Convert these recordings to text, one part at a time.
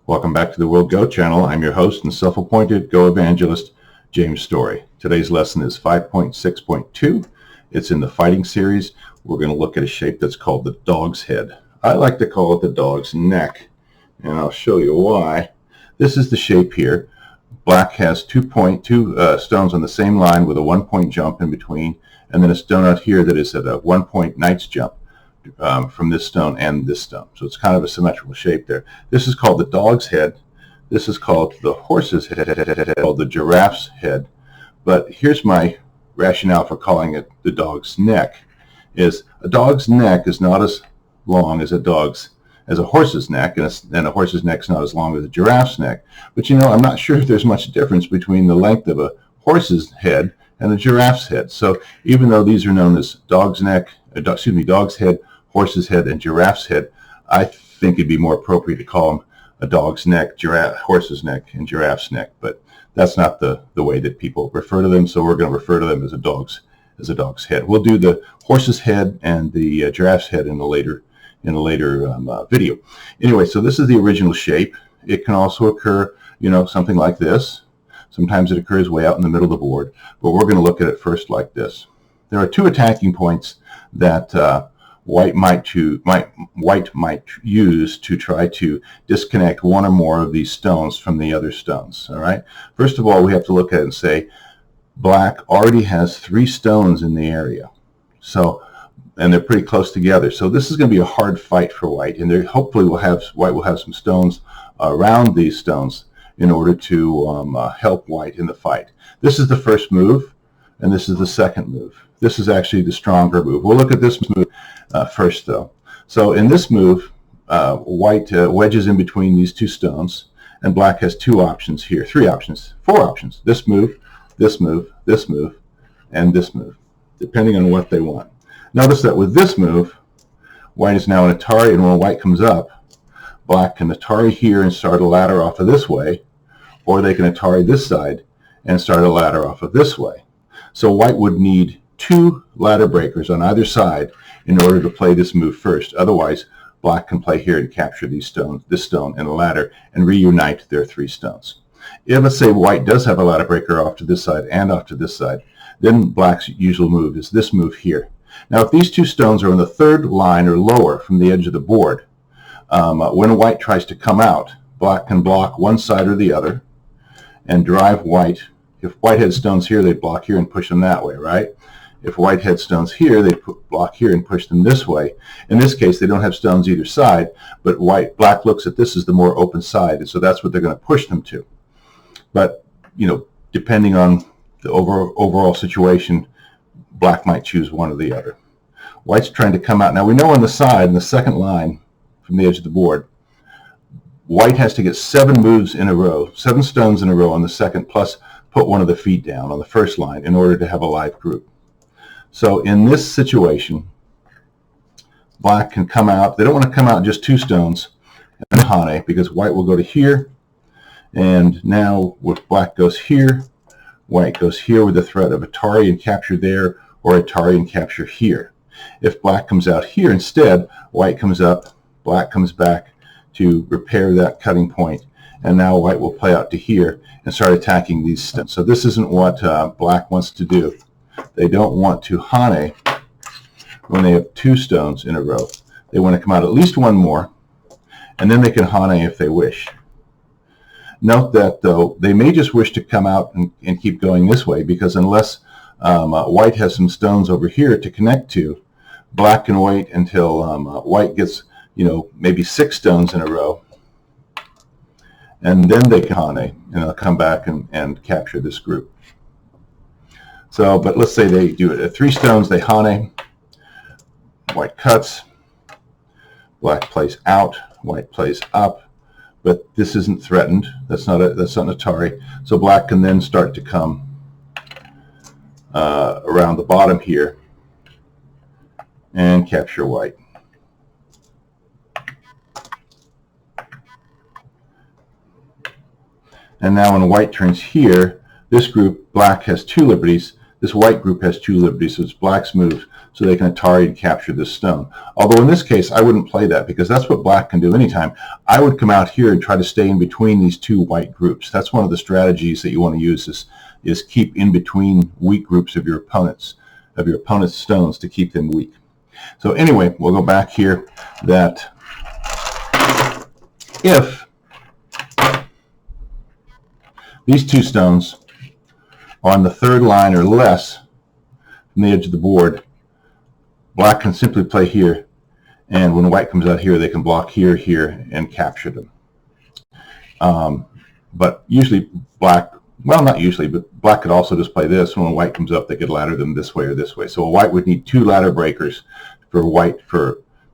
Welcome back to the World Go channel. I'm your host and self-appointed Go evangelist, James Story. Today's lesson is 5.6.2. It's in the fighting series. We're going to look at a shape that's called the dog's head. I like to call it the dog's neck, and I'll show you why. This is the shape here. Black has two stones on the same line with a 1-point jump in between, and then a stone out here that is at a 1-point knight's jump from this stone and this stone. So it's kind of a symmetrical shape there. This is called the dog's head. This is called the horse's head, called the giraffe's head. But here's my rationale for calling it the dog's neck. Is a dog's neck is not as long as a horse's neck, and a horse's neck is not as long as a giraffe's neck. But I'm not sure if there's much difference between the length of a horse's head and a giraffe's head. So even though these are known as dog's head, horse's head, and giraffe's head, I think it'd be more appropriate to call them a dog's neck, horse's neck, and giraffe's neck. But that's not the way that people refer to them, so we're going to refer to them as a dog's head. We'll do the horse's head and the giraffe's head in a later video. Anyway, so this is the original shape. It can also occur, something like this. Sometimes it occurs way out in the middle of the board, but we're going to look at it first like this. There are two attacking points that White might use to try to disconnect one or more of these stones from the other stones. All right. First of all, we have to look at it and say Black already has 3 stones in the area, and they're pretty close together. So this is going to be a hard fight for White, and hopefully White will have some stones around these stones in order to help White in the fight. This is the first move, and this is the second move. This is actually the stronger move. We'll look at this move first, though. So in this move, White wedges in between these 2 stones, and Black has 4 options. This move, this move, this move, and this move, depending on what they want. Notice that with this move, White is now in Atari, and when White comes up, Black can Atari here and start a ladder off of this way, or they can Atari this side and start a ladder off of this way. So White would need 2 ladder breakers on either side in order to play this move first. Otherwise, Black can play here and capture this stone and a ladder and reunite their 3 stones. If, let's say, White does have a ladder breaker off to this side and off to this side, then Black's usual move is this move here. Now, if these 2 stones are on the 3rd line or lower from the edge of the board, when White tries to come out, Black can block one side or the other and drive White. If White had stones here, they'd block here and push them that way, right? If White had stones here, they'd block here and push them this way. In this case, they don't have stones either side, but Black looks at this as the more open side, and so that's what they're going to push them to. But, depending on the overall situation, Black might choose one or the other. White's trying to come out. Now, we know on the side, in the second line from the edge of the board, White has to get 7 moves in a row, 7 stones in a row on the second, plus put one of the feet down on the first line in order to have a live group. So in this situation, Black can come out. They don't want to come out just 2 stones and Hane, because White will go to here, and now if Black goes here, White goes here with the threat of Atari and capture there, or Atari and capture here. If Black comes out here instead, White comes up, Black comes back to repair that cutting point, and now White will play out to here and start attacking these stones. So this isn't what Black wants to do. They don't want to Hane when they have 2 stones in a row. They want to come out at least 1 more, and then they can Hane if they wish. Note that, though, they may just wish to come out and keep going this way, because unless White has some stones over here to connect to, Black can wait until White gets, maybe 6 stones in a row, and then they can Hane, and they'll come back and capture this group. So, but let's say they do it at 3 stones, they Hane, White cuts, Black plays out, White plays up, but this isn't threatened. That's not an Atari. So Black can then start to come around the bottom here and capture White. And now when White turns here, this group, Black has 2 liberties. This White group has 2 liberties, so it's Black's move so they can Atari and capture this stone. Although in this case, I wouldn't play that because that's what black can do anytime. I would come out here and try to stay in between these two white groups. That's one of the strategies that you want to use is keep in between weak groups of your opponent's stones to keep them weak. So anyway, we'll go back here that if these two stones are on the third line or less from the edge of the board, black can simply play here, and when white comes out here, they can block here, here, and capture them. But usually black, well, not usually, but black could also just play this. When white comes up, they could ladder them this way or this way. So a white would need two ladder breakers for white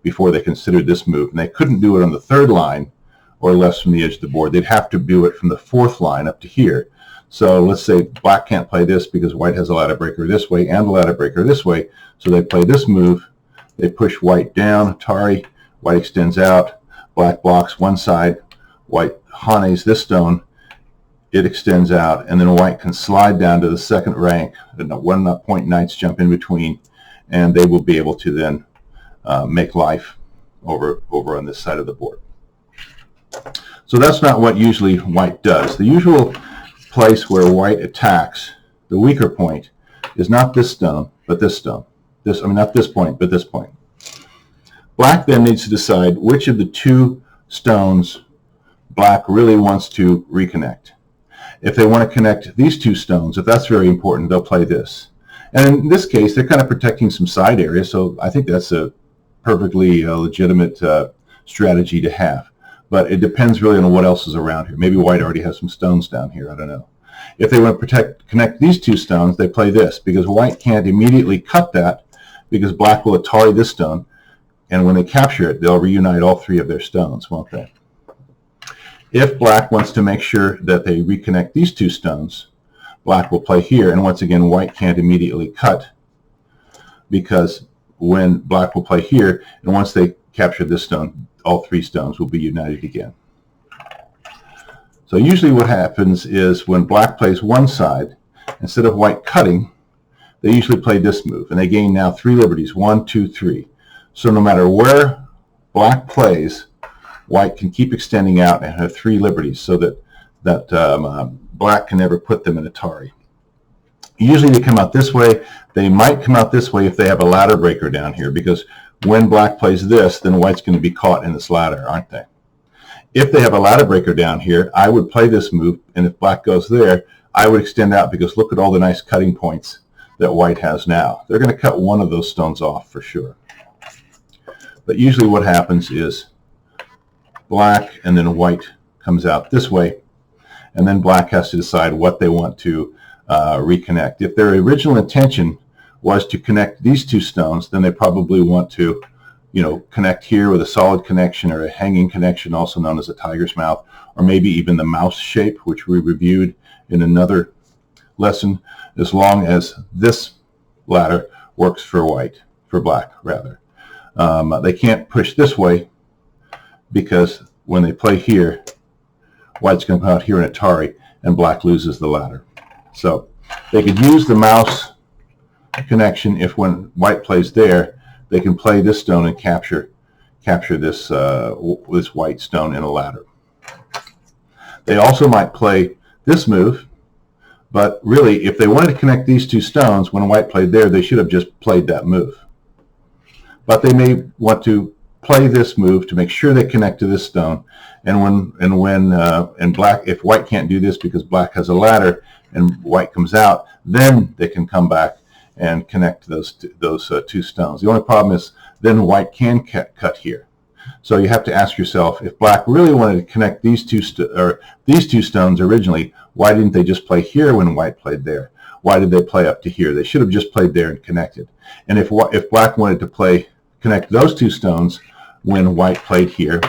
before they considered this move. And they couldn't do it on the third line or less from the edge of the board. They'd have to do it from the fourth line up to here. So let's say black can't play this because white has a ladder breaker this way and a ladder breaker this way. So they play this move. They push white down, Atari, white extends out, black blocks one side, white hanes this stone, it extends out, and then white can slide down to the second rank, and 1 point knights jump in between, and they will be able to then make life over on this side of the board. So that's not what usually white does. The usual place where white attacks, the weaker point, is not this stone, but this stone. Not this point, but this point. Black then needs to decide which of the two stones black really wants to reconnect. If they want to connect these two stones, if that's very important, they'll play this. And in this case, they're kind of protecting some side area, so I think that's a perfectly legitimate strategy to have. But it depends really on what else is around here. Maybe white already has some stones down here, I don't know. If they want to connect these two stones, they play this, because white can't immediately cut that, because black will Atari this stone, and when they capture it, they'll reunite all three of their stones, won't they? If black wants to make sure that they reconnect these two stones, black will play here, and once again, white can't immediately cut, because when black will play here, and once they capture this stone, all three stones will be united again. So usually what happens is when black plays one side, instead of white cutting, they usually play this move, and they gain now 3 liberties, 1, 2, 3. So no matter where black plays, white can keep extending out and have 3 liberties, so that black can never put them in Atari. Usually they come out this way. They might come out this way if they have a ladder breaker down here, because when black plays this, then white's going to be caught in this ladder, aren't they? If they have a ladder breaker down here, I would play this move, and if black goes there, I would extend out, because look at all the nice cutting points that white has now. They're going to cut one of those stones off for sure. But usually what happens is black and then white comes out this way, and then black has to decide what they want to reconnect. If their original intention was to connect these two stones, then they probably want to, connect here with a solid connection or a hanging connection, also known as a tiger's mouth, or maybe even the mouse shape, which we reviewed in another lesson, as long as this ladder works for black rather. They can't push this way, because when they play here, white's going to come out here in Atari, and black loses the ladder. So they could use the mouse connection if when white plays there, they can play this stone and capture this this white stone in a ladder. They also might play this move, but really, if they wanted to connect these two stones, when white played there, they should have just played that move. But they may want to play this move to make sure they connect to this stone, and black, if white can't do this because black has a ladder and white comes out, then they can come back and connect those two stones. The only problem is then white can cut here. So you have to ask yourself, if black really wanted to connect these two stones originally, why didn't they just play here when white played there? Why did they play up to here? They should have just played there and connected. And if black wanted to connect those two stones when white played here,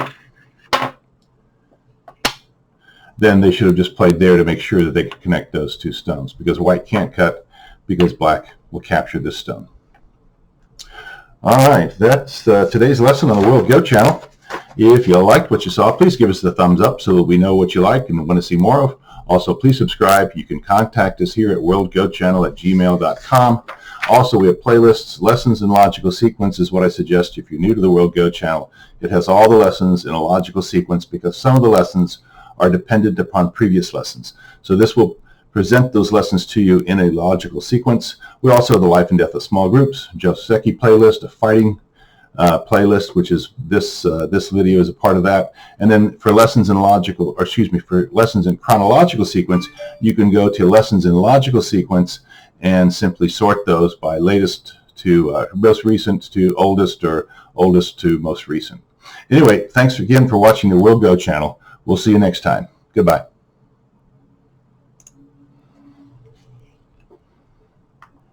then they should have just played there to make sure that they could connect those two stones, because white can't cut, because black will capture this stone. All right, that's today's lesson on the World Go channel. If you liked what you saw, please give us the thumbs up so that we know what you like and want to see more of. Also, please subscribe. You can contact us here at worldgochannel@gmail.com. Also, we have playlists. Lessons in logical sequence is what I suggest if you're new to the World Go channel. It has all the lessons in a logical sequence because some of the lessons are dependent upon previous lessons. So this will present those lessons to you in a logical sequence. We also have the Life and Death of Small Groups, Joseki playlist, a fighting playlist, which is this video is a part of that. And then for lessons in for lessons in chronological sequence, you can go to lessons in logical sequence and simply sort those by latest to most recent to oldest, or oldest to most recent. Anyway, thanks again for watching the World Go channel. We'll see you next time. Goodbye.